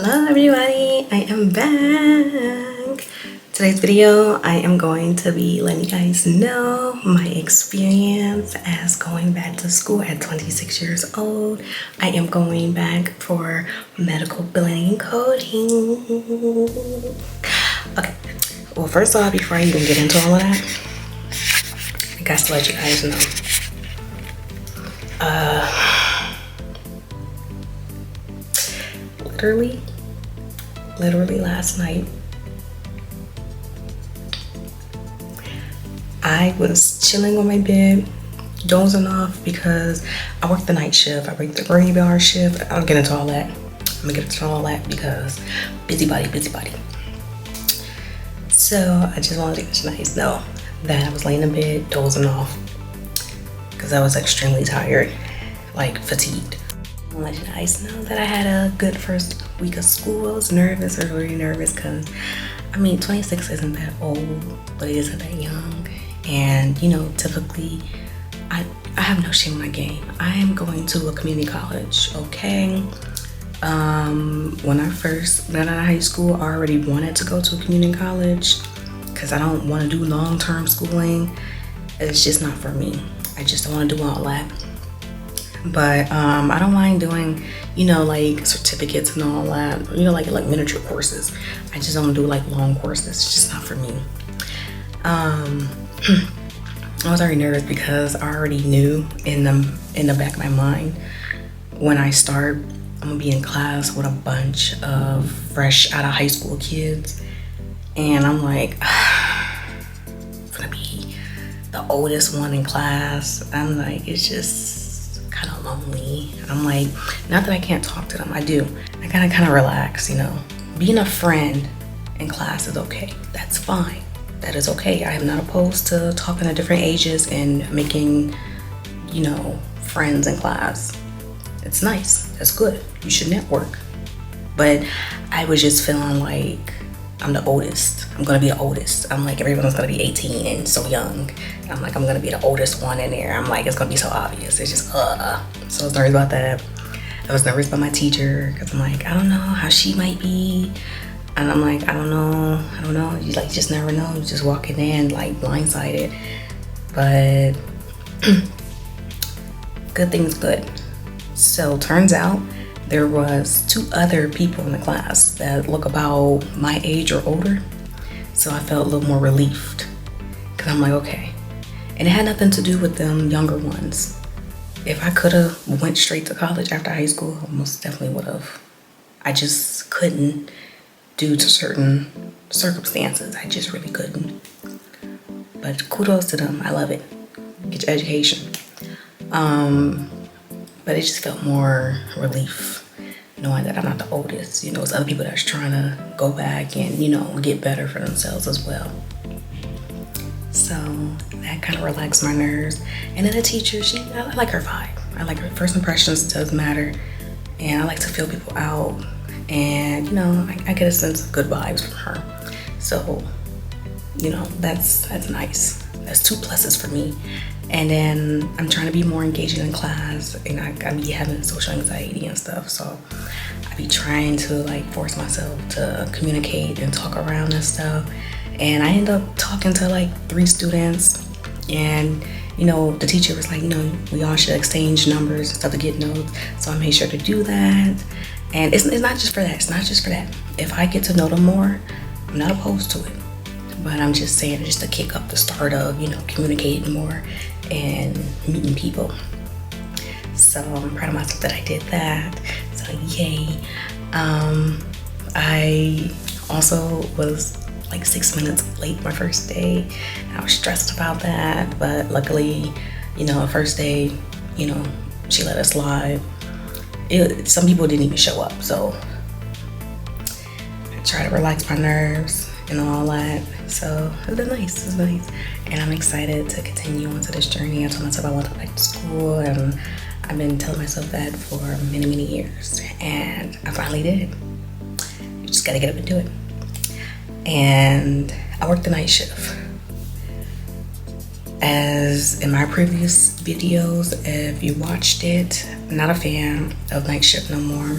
Hello everybody, I am back. Today's video, I am going to be letting you guys know my experience as going back to school at 26 years old. I am going back for medical billing and coding. Okay, well first off, before I even get into all of that, I got to let you guys know. Literally last night, I was chilling on my bed, dozing off because I work the night shift. I work the graveyard shift. I'll get into all that. I'm gonna get into all that because busybody. So I just wanted to let you guys know that I was laying in bed, dozing off because I was extremely tired, like fatigued. I want to let you guys know that I had a good first week of school. I was nervous. I was really nervous because, I mean, 26 isn't that old, but it isn't that young. And, you know, typically, I have no shame in my game. I am going to a community college, okay? When I first got out of high school, I already wanted to go to a community college because I don't want to do long-term schooling. It's just not for me. I just don't want to do all that. But I don't mind doing, you know, like certificates and all that, you know, like miniature courses. I just don't do like long courses. It's just not for me. I was already nervous because I already knew in the back of my mind, when I start, I'm gonna be in class with a bunch of fresh out of high school kids, and I'm like, I'm gonna be the oldest one in class. I'm like, it's just kind of lonely. I'm like, not that I can't talk to them, I do. I gotta kind of relax, you know. Being a friend in class is okay. That's fine. That is okay. I am not opposed to talking to different ages and making, you know, friends in class. It's nice. That's good. You should network. But I was just feeling like I'm the oldest. I'm gonna be the oldest. I'm like, everyone's gonna be 18 and so young. I'm like, I'm gonna be the oldest one in there. I'm like, it's gonna be so obvious. It's just, So I was nervous about that. I was nervous about my teacher because I'm like, I don't know how she might be. And I'm like, I don't know. You like, just never know. You just walking in like blindsided. But good thing's good. So turns out there was 2 other people in the class that look about my age or older. So I felt a little more relieved because I'm like, okay. And it had nothing to do with them younger ones. If I could have went straight to college after high school, I most definitely would have. I just couldn't due to certain circumstances. I just really couldn't. But kudos to them. I love it. Get your education. But it just felt more relief knowing that I'm not the oldest. You know, it's other people that's trying to go back and, you know, get better for themselves as well. So that kind of relaxed my nerves. And then the teacher, I like her vibe. I like her. First impressions does matter. And I like to feel people out. And, you know, I get a sense of good vibes from her. So, you know, that's nice. That's 2 pluses for me. And then I'm trying to be more engaging in class, and I be having social anxiety and stuff. So I be trying to like force myself to communicate and talk around and stuff. And I end up talking to like 3 students, and you know, the teacher was like, you know, we all should exchange numbers and stuff to get notes. So I made sure to do that. And it's not just for that. It's not just for that. If I get to know them more, I'm not opposed to it. But I'm just saying, just to kick up the start of, you know, communicating more and meeting people. So I'm proud of myself that I did that. So yay. I also was like 6 minutes late my first day. I was stressed about that, but luckily, you know, first day, you know, she let us slide. Some people didn't even show up, so I try to relax my nerves and all that. So it's been nice. It's nice. And I'm excited to continue on to this journey. I told myself I want to go back to school, and I've been telling myself that for many years, and I finally did. You just gotta get up and do it. And I work the night shift. As in my previous videos, if you watched it, I'm not a fan of night shift no more.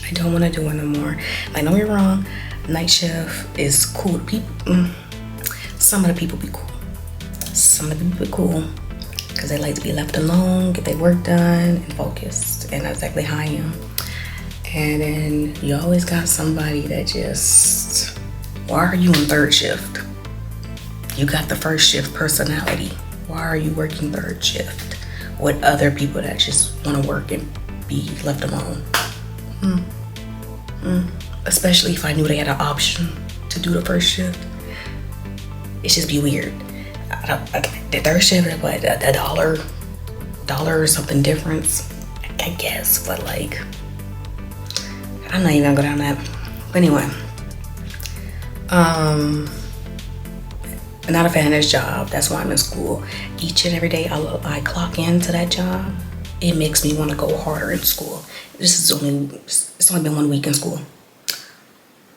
I don't want to do it no more. Like, don't get me wrong, night shift is cool to people. Some of the people be cool. Some of the people be cool because they like to be left alone, get their work done, and focused. And that's exactly how I am. And then you always got somebody that just, why are you on third shift? You got the first shift personality. Why are you working third shift with other people that just want to work and be left alone? Especially if I knew they had an option to do the first shift. It just be weird. The third shift, what, a dollar or something difference, I guess. But like, I'm not even gonna go down that. But anyway, I'm not a fan of this job. That's why I'm in school. Each and every day I clock into that job, it makes me want to go harder in school. It's only been 1 week in school.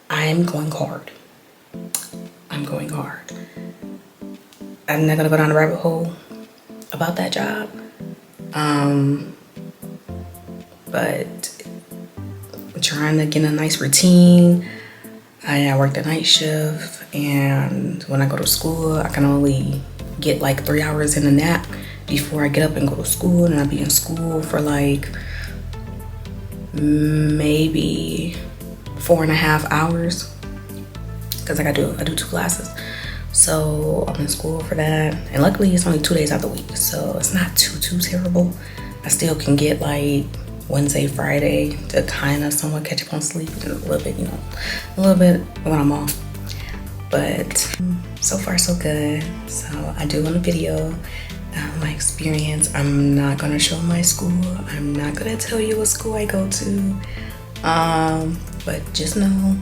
I'm going hard. I'm going hard. I'm not gonna go down the rabbit hole about that job. But I'm trying to get a nice routine. I work the night shift, and when I go to school, I can only get like 3 hours in a nap before I get up and go to school, and I'll be in school for like maybe 4.5 hours because I do 2 classes. So I'm in school for that, and luckily it's only 2 days out the week, so it's not too terrible. I still can get like Wednesday, Friday to kind of somewhat catch up on sleep and a little bit when I'm off. But so far so good. So I do want a video, my experience. I'm not gonna show my school. I'm not gonna tell you what school I go to. But just know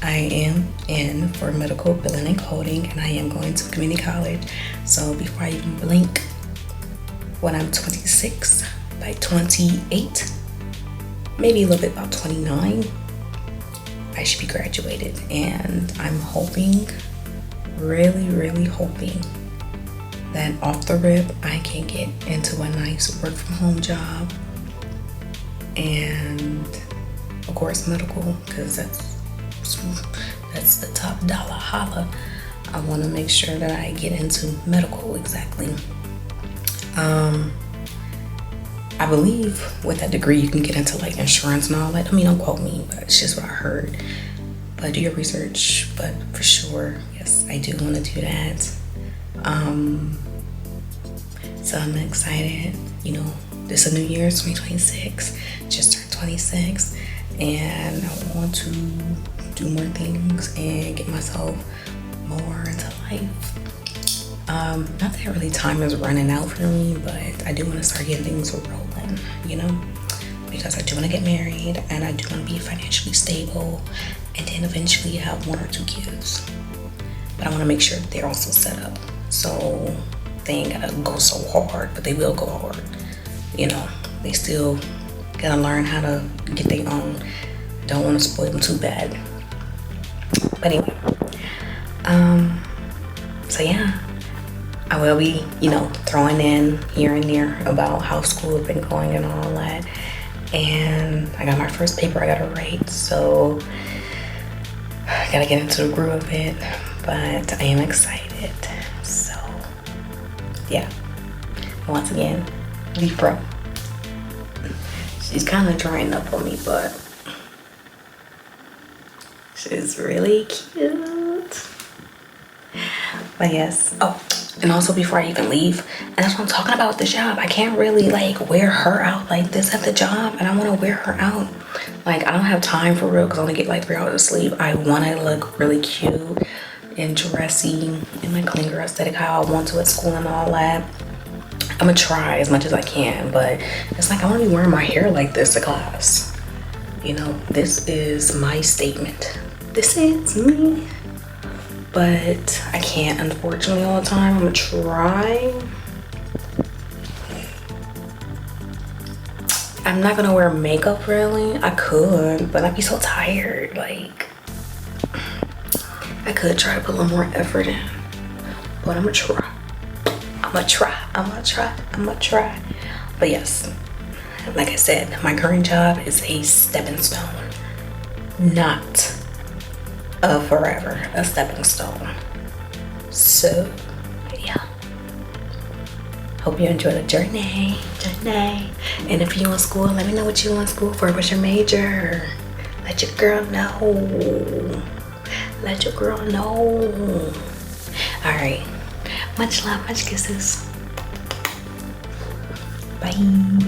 I am in for medical billing and coding, and I am going to community college. So before I even blink, when I'm 26, by 28, maybe a little bit about 29, I should be graduated. And I'm hoping, really hoping that off the rip I can get into a nice work from home job, and of course medical, because that's the top dollar holla. I want to make sure that I get into medical. Exactly. I believe with that degree you can get into like insurance and all that. I mean, don't quote me, but it's just what I heard. But do your research. But for sure, yes, I do want to do that. So I'm excited. You know, this is a new year, 2026. Just turned 26, and I want to do more things and get myself more into life. Not that really time is running out for me, but I do want to start getting things rolling, you know, because I do want to get married, and I do want to be financially stable, and then eventually have 1 or 2 kids. But I want to make sure that they're also set up, so they ain't gotta go so hard, but they will go hard. You know, they still gotta learn how to get their own. Don't want to spoil them too bad. But anyway, so yeah, I will be, you know, throwing in here and there about how school has been going and all that. And I got my first paper I gotta write, so I gotta get into the groove of it. But I am excited. So yeah, once again, Libra. She's kind of drying up on me, but she's really cute. But yes. Oh, and also before I even leave, and that's what I'm talking about with the job, I can't really like wear her out like this at the job, and I want to wear her out. Like, I don't have time for real because I only get like 3 hours of sleep. I want to look really cute and dressy in my clean girl aesthetic, how I want to at school and all that. I'm gonna try as much as I can, but it's like I want to be wearing my hair like this to class. You know, this is my statement. This is me. But I can't, unfortunately, all the time. I'm gonna try. I'm not gonna wear makeup really. I could, but I'd be so tired. Like, I could try to put a little more effort in, but I'm gonna try. But yes, like I said, my current job is a stepping stone, not a forever, a stepping stone. So, yeah. Hope you enjoy the journey. And if you in school, let me know what you in school for. What's your major? Let your girl know. Let your girl know. All right. Much love, much kisses. Bye.